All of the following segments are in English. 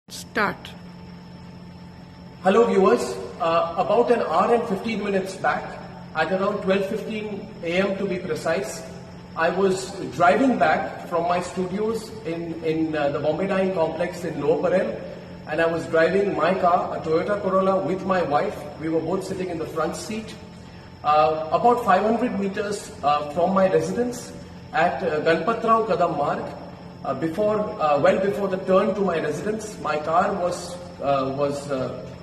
Start. Hello viewers, about an hour and 15 minutes back, at around 12:15 a.m. to be precise, I was driving back from my studios in the Bombay Dyeing Complex in Lower Parel, and I was driving my car, a Toyota Corolla, with my wife. We were both sitting in the front seat. About 500 meters from my residence at Ganpatrao Kadam Marg, well before the turn to my residence, my car was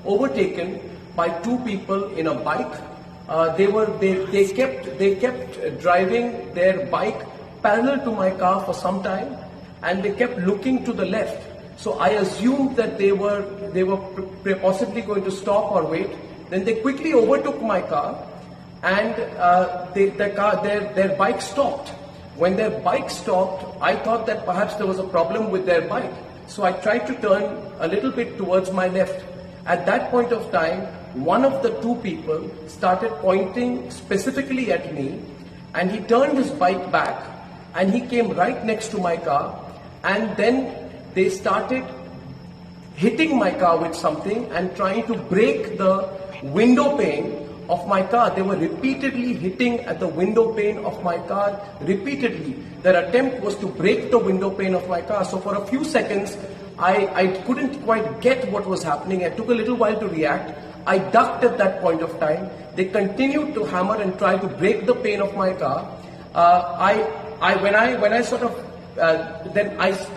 overtaken by two people in a bike. They kept driving their bike parallel to my car for some time, and they kept looking to the left. So I assumed that they were possibly going to stop or wait. Then they quickly overtook my car, and their bike stopped. When their bike stopped, I thought that perhaps there was a problem with their bike. So I tried to turn a little bit towards my left. At that point of time, one of the two people started pointing specifically at me, and he turned his bike back and he came right next to my car, and then they started hitting my car with something and trying to break the window pane of my car. They were repeatedly hitting at the window pane of my car, repeatedly. Their attempt was to break the window pane of my car. So for a few seconds, I couldn't quite get what was happening. It took a little while to react. I ducked at that point of time. They continued to hammer and try to break the pane of my car. When I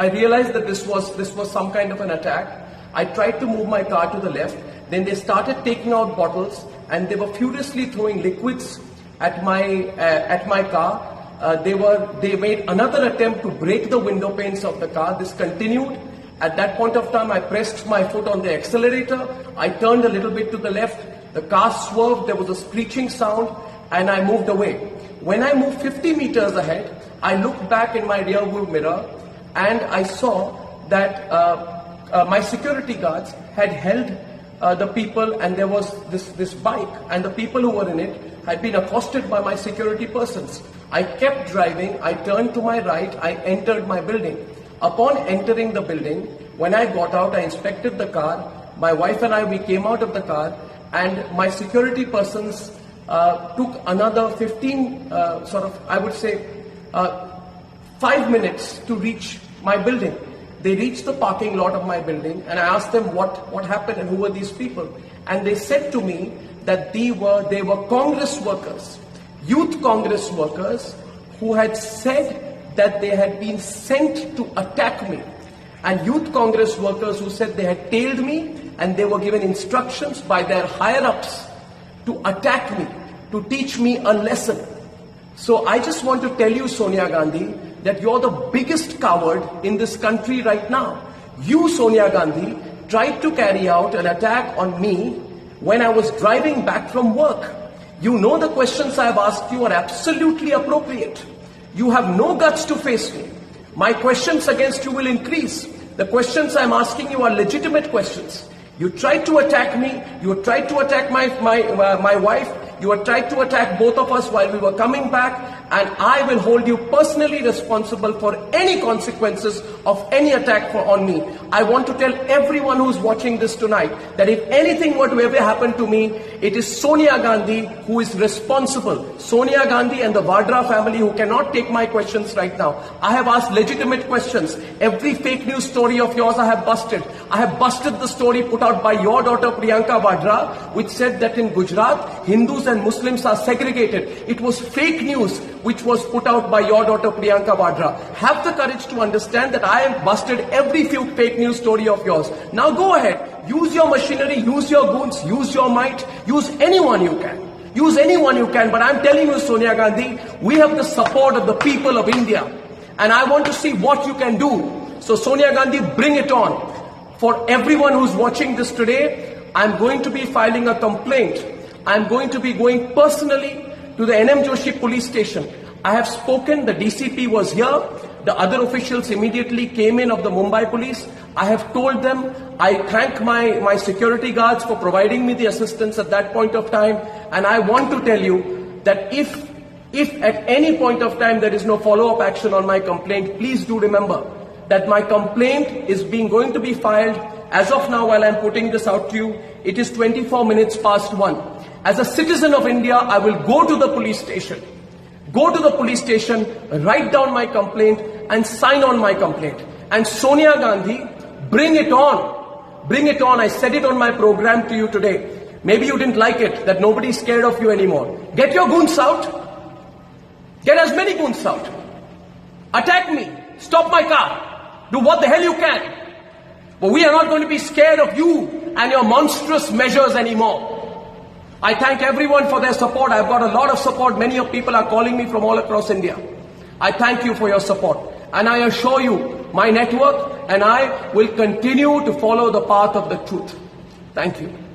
realized that this was some kind of an attack. I tried to move my car to the left. Then they started taking out bottles, and they were furiously throwing liquids at my car. They made another attempt to break the window panes of the car. This continued. At that point of time, I pressed my foot on the accelerator. I turned a little bit to the left. The car swerved. There was a screeching sound, and I moved away. When I moved 50 meters ahead, I looked back in my rearview mirror, and I saw that my security guards had held the people, and there was this bike, and the people who were in it had been accosted by my security persons. I kept driving. I turned to my right. I entered my building. Upon entering the building, when I got out, I inspected the car. My wife and I, we came out of the car, and my security persons took another 5 minutes to reach my building. They reached the parking lot of my building, and I asked them what happened and who were these people. And they said to me that they were Congress workers, youth Congress workers, who had said that they had been sent to attack me. And youth Congress workers who said they had tailed me, and they were given instructions by their higher-ups to attack me, to teach me a lesson. So I just want to tell you, Sonia Gandhi, that you're the biggest coward in this country right now. You, Sonia Gandhi, tried to carry out an attack on me when I was driving back from work. You know the questions I've asked you are absolutely appropriate. You have no guts to face me. My questions against you will increase. The questions I'm asking you are legitimate questions. You tried to attack me. You tried to attack my wife. You had tried to attack both of us while we were coming back, and I will hold you personally responsible for any consequences of any attack on me. I want to tell everyone who's watching this tonight that if anything were to ever happen to me, it is Sonia Gandhi who is responsible. Sonia Gandhi and the Vadra family who cannot take my questions right now. I have asked legitimate questions. Every fake news story of yours I have busted. I have busted the story put out by your daughter Priyanka Vadra, which said that in Gujarat, Hindus and Muslims are segregated. It was fake news which was put out by your daughter Priyanka Vadra. Have the courage to understand that I have busted every few fake news story of yours. Now go ahead, use your machinery, use your goons, use your might, use anyone you can. Use anyone you can, but I'm telling you, Sonia Gandhi, we have the support of the people of India, and I want to see what you can do. So Sonia Gandhi, bring it on. For everyone who's watching this today, I'm going to be filing a complaint. I'm going to be going personally to the NM Joshi police station. I have spoken, the DCP was here, the other officials immediately came in of the Mumbai police. I have told them, I thank my security guards for providing me the assistance at that point of time, and I want to tell you that if at any point of time there is no follow-up action on my complaint, please do remember that my complaint is going to be filed as of now, while I'm putting this out to you, it is 24 minutes past 1. As a citizen of India, I will go to the police station. Go to the police station, write down my complaint and sign on my complaint. And Sonia Gandhi, bring it on. Bring it on. I said it on my program to you today. Maybe you didn't like it, that nobody's scared of you anymore. Get your goons out. Get as many goons out. Attack me. Stop my car. Do what the hell you can. But we are not going to be scared of you and your monstrous measures anymore. I thank everyone for their support. I've got a lot of support. Many of people are calling me from all across India. I thank you for your support. And I assure you, my network and I will continue to follow the path of the truth. Thank you.